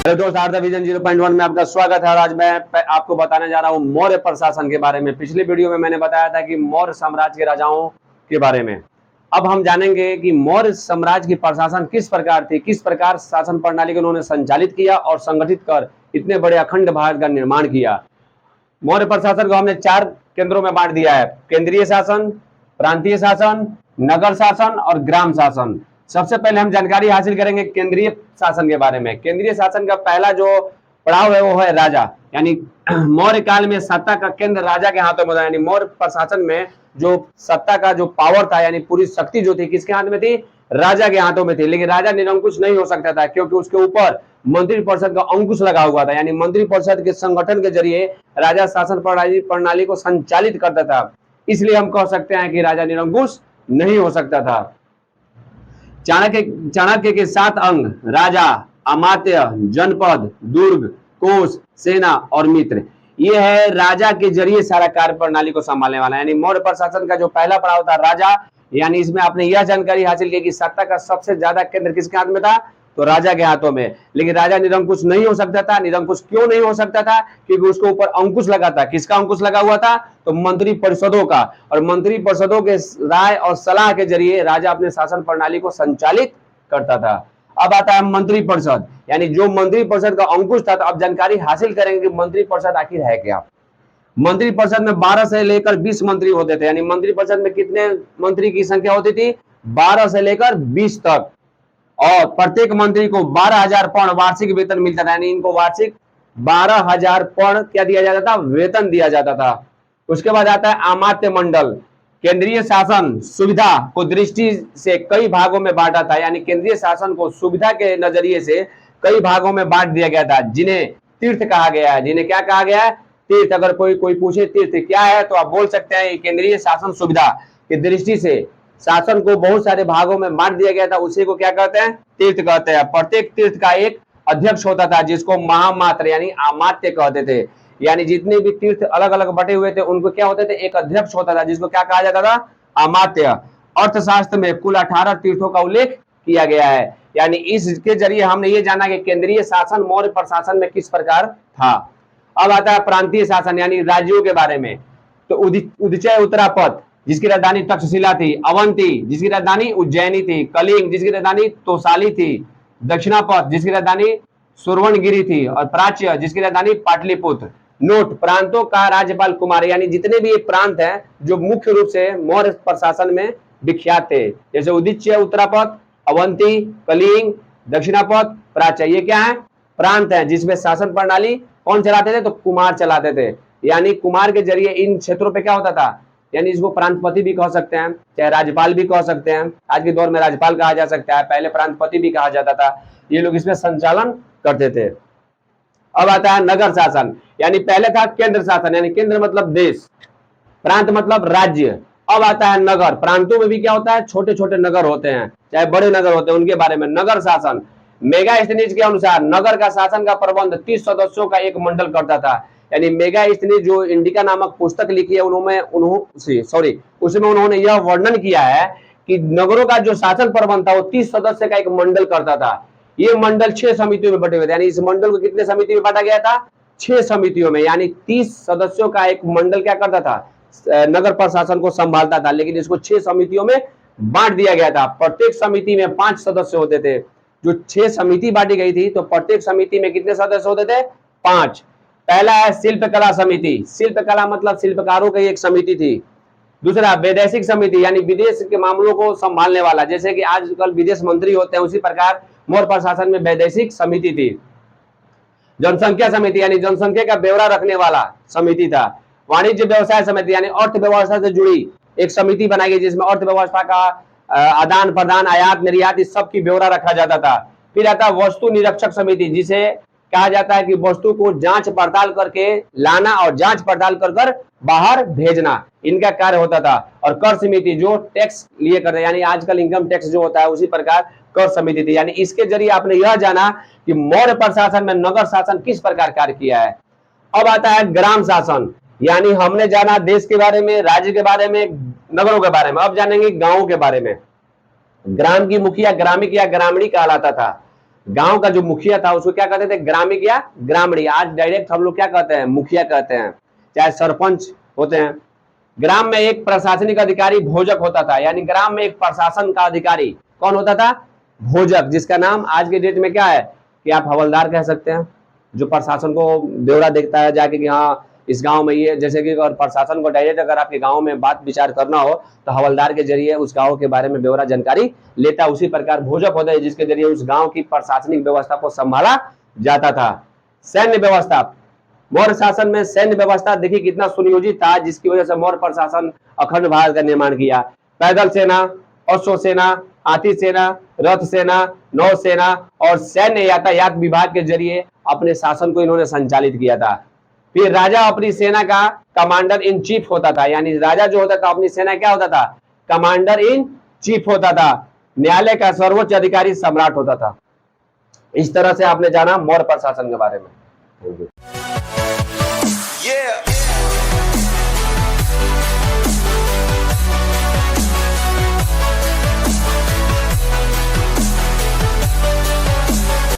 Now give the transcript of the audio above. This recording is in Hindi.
हेलो दोस्त, आर्थ विजन 0.1 में आपका स्वागत है। आज मैं आपको बताने जा रहा हूं मौर्य प्रशासन के बारे में। पिछली वीडियो में मैंने बताया था कि मौर्य साम्राज्य के राजाओं के बारे में। अब हम जानेंगे कि मौर्य साम्राज्य की प्रशासन किस प्रकार थी, किस प्रकार शासन प्रणाली को उन्होंने संचालित किया और संगठित कर इतने बड़े अखंड भारत का निर्माण किया। मौर्य प्रशासन को हमने 4 केंद्रों में बांट दिया है: केंद्रीय शासन, प्रांतीय शासन, नगर शासन और ग्राम शासन। सबसे पहले हम जानकारी हासिल करेंगे केंद्रीय शासन के बारे में। केंद्रीय शासन का पहला जो पड़ाव है वो है राजा, यानी मौर्य काल में सत्ता का केंद्र राजा के हाथों में था। यानी मौर्य प्रशासन में जो सत्ता का जो पावर था, यानी पूरी शक्ति जो थी, किसके हाथ में थी? राजा के हाथों में थी। लेकिन राजा निरंकुश नहीं हो सकता था, क्योंकि उसके ऊपर मंत्रिपरिषद का अंकुश लगा हुआ था। यानी मंत्रिपरिषद के संगठन के जरिए राजा शासन प्रणाली को संचालित करता था। इसलिए हम कह सकते हैं कि राजा निरंकुश नहीं हो सकता था। चाणक्य के 7 अंग: राजा, अमात्य, जनपद, दुर्ग, कोष, सेना और मित्र। ये है राजा के जरिए सारा कार्य प्रणाली को संभालने वाला। यानी मौर्य प्रशासन का जो पहला पड़ाव था राजा, यानी इसमें आपने यह जानकारी हासिल की कि सत्ता का सबसे ज्यादा केंद्र किसके हाथ में था? तो राजा के हाथों में। लेकिन राजा निरंकुश नहीं हो सकता था। निरंकुश क्यों नहीं हो सकता था? क्योंकि उसके ऊपर अंकुश लगा था। किसका अंकुश लगा हुआ था? तो मंत्री परिषदों का। और मंत्री परिषदों के राय और सलाह के जरिए राजा अपने शासन प्रणाली को संचालित करता था। अब आता है मंत्री परिषद, यानी जो मंत्री परिषद का अंकुश था। तो अब जानकारी हासिल करेंगे कि मंत्री परिषद आखिर है क्या। मंत्री परिषद में 12 से लेकर 20 मंत्री होते थे। यानी मंत्री परिषद में कितने मंत्री की संख्या होती थी? 12 से लेकर 20 तक। और प्रत्येक मंत्री को 12,000 पौंड वार्षिक वेतन मिलता था। यानी इनको वार्षिक 12,000 पौंड क्या दिया जाता था? वेतन दिया जाता था। उसके बाद आता है अमात्य मंडल। केंद्रीय शासन सुविधा को दृष्टि से कई भागों में बांटा था। यानी केंद्रीय शासन को सुविधा के नजरिए से कई भागों में बांट दिया गया था, जिन्हें तीर्थ कहा गया है। जिन्हें क्या कहा गया है? तीर्थ। अगर कोई पूछे तीर्थ क्या है, तो आप बोल सकते हैं केंद्रीय शासन सुविधा की दृष्टि से शासन को बहुत सारे भागों में बांट दिया गया था। उसी को क्या कहते हैं? तीर्थ कहते हैं। प्रत्येक तीर्थ का एक अध्यक्ष होता था, जिसको महामात्र यानी अमात्य कहते थे। यानी जितने भी तीर्थ अलग अलग बटे हुए थे, उनको क्या होते थे? एक अध्यक्ष होता था, जिसको क्या कहा जाता था? अमात्य। अर्थशास्त्र में कुल 18 तीर्थों का उल्लेख किया गया है। यानी इसके जरिए हमने ये जाना कि केंद्रीय शासन मौर्य प्रशासन में किस प्रकार था। अब आता है प्रांतीय शासन, यानी राज्यों के बारे में। तो उदीचय उत्तरापद, जिसकी राजधानी तक्षशिला थी; अवंती, जिसकी राजधानी उज्जैनी थी; कलिंग, जिसकी राजधानी तोसाली थी; दक्षिणापथ, जिसकी राजधानी सुवर्णगिरी थी; और प्राच्य, जिसकी राजधानी पाटलिपुत्र। नोट: प्रांतों का राज्यपाल कुमार। यानी जितने भी ये प्रांत हैं जो मुख्य रूप से मौर्य प्रशासन में विख्यात थे, जैसे उदीच्य उत्तरापथ, अवंती, कलिंग, दक्षिणापथ, प्राच्य, ये क्या है? प्रांत है, जिसमें शासन प्रणाली कौन चलाते थे? तो कुमार चलाते थे। यानी कुमार के जरिए इन क्षेत्रों पे क्या होता था? यानी इसको प्रांतपति भी कह सकते हैं, चाहे राज्यपाल भी कह सकते हैं। आज के दौर में राज्यपाल कहा जा सकता है, पहले प्रांतपति भी कहा जाता था। ये लोग इसमें संचालन करते थे। अब आता है नगर शासन, यानी पहले था केंद्र शासन, यानी केंद्र मतलब देश, प्रांत मतलब राज्य। अब आता है नगर। प्रांतों में भी क्या होता है? छोटे छोटे नगर होते हैं, चाहे बड़े नगर होते हैं, उनके बारे में। नगर शासन मेगास्थनीज के अनुसार नगर का शासन का प्रबंध 30 सदस्यों का एक मंडल करता था। यानी मेगास्थनीज जो इंडिका नामक पुस्तक लिखी है, उसमें उन्होंने यह वर्णन किया है कि नगरों का जो शासन प्रबंध था वो 30 सदस्य का एक मंडल करता था। ये मंडल 6 समितियों में बटे हुए थे। यानी इस मंडल को कितने समिति में बांटा गया था? 6 समितियों में। यानी 30 सदस्यों का एक मंडल क्या करता था? नगर प्रशासन को संभालता था। लेकिन इसको 6 समितियों में बांट दिया गया था। प्रत्येक समिति में 5 सदस्य होते थे। जो 6 समिति बांटी गई थी, तो प्रत्येक समिति में कितने सदस्य होते थे? 5। पहला है शिल्पकला समिति। शिल्पकला मतलब शिल्पकारों की एक समिति थी। दूसरा वैदेशिक समिति, यानी विदेश के मामलों को संभालने वाला। जैसे कि आजकल विदेश मंत्री होते हैं, उसी प्रकार मौर्य प्रशासन में वैदेशिक समिति थी। जनसंख्या समिति, यानी जनसंख्या का ब्यौरा रखने वाला समिति था। वाणिज्य व्यवसाय समिति, यानी अर्थव्यवस्था से जुड़ी एक समिति बनाई गई, जिसमें अर्थव्यवस्था का आदान प्रदान, आयात निर्यात, इस सब की ब्यौरा रखा जाता था। फिर आता है वस्तु निरीक्षक समिति, जिसे कहा जाता है कि वस्तु को जांच पड़ताल करके लाना और जांच पड़ताल कर कर बाहर भेजना, इनका कार्य होता था। और कर समिति, जो टैक्स लिए करते, यानी आजकल इनकम टैक्स जो होता है, उसी प्रकार कर समिति थी। यानी इसके जरिए आपने यह जाना कि मौर्य प्रशासन में नगर शासन किस प्रकार कार्य किया है। अब आता है ग्राम शासन, यानी हमने जाना देश के बारे में, राज्य के बारे में, नगरों के बारे में। अब जानेंगे गांवों के बारे में। ग्राम की मुखिया ग्रामिक या ग्रामीणी कहलाता था। गांव का जो मुखिया था उसको क्या कहते थे, ग्रामिक या ग्रामणी। आज डायरेक्ट हम लोग क्या कहते हैं, मुखिया कहते हैं, चाहे सरपंच होते हैं। ग्राम में एक प्रशासनिक अधिकारी भोजक होता था, यानी ग्राम में एक प्रशासन का अधिकारी कौन होता था, भोजक, जिसका नाम आज के डेट में क्या है कि आप हवलदार कह सकते हैं, जो प्रशासन को ब्यौरा देखता है जाके कि हाँ इस गांव में ये, जैसे कि अगर प्रशासन को डायरेक्ट अगर आपके गांव में बात विचार करना हो तो हवलदार के जरिए उस गांव के बारे में ब्यौरा जानकारी लेता है। उसी प्रकार भोजक होता है जिसके जरिए उस गांव की प्रशासनिक व्यवस्था को संभाला जाता था। सैन्य व्यवस्था, मौर्य शासन में सैन्य व्यवस्था देखिए कितना सुनियोजित था, जिसकी वजह से मौर्य प्रशासन अखंड भारत का निर्माण किया। पैदल सेना, अश्व सेना, हाथी सेना, रथ सेना, नौ सेना और सैन्य यातायात विभाग के जरिए अपने शासन को इन्होंने संचालित किया था। फिर राजा अपनी सेना का कमांडर इन चीफ होता था, यानी राजा जो होता था अपनी सेना क्या होता था, कमांडर इन चीफ होता था। न्यायालय का सर्वोच्च अधिकारी सम्राट होता था। इस तरह से आपने जाना मौर्य प्रशासन के बारे में। Yeah.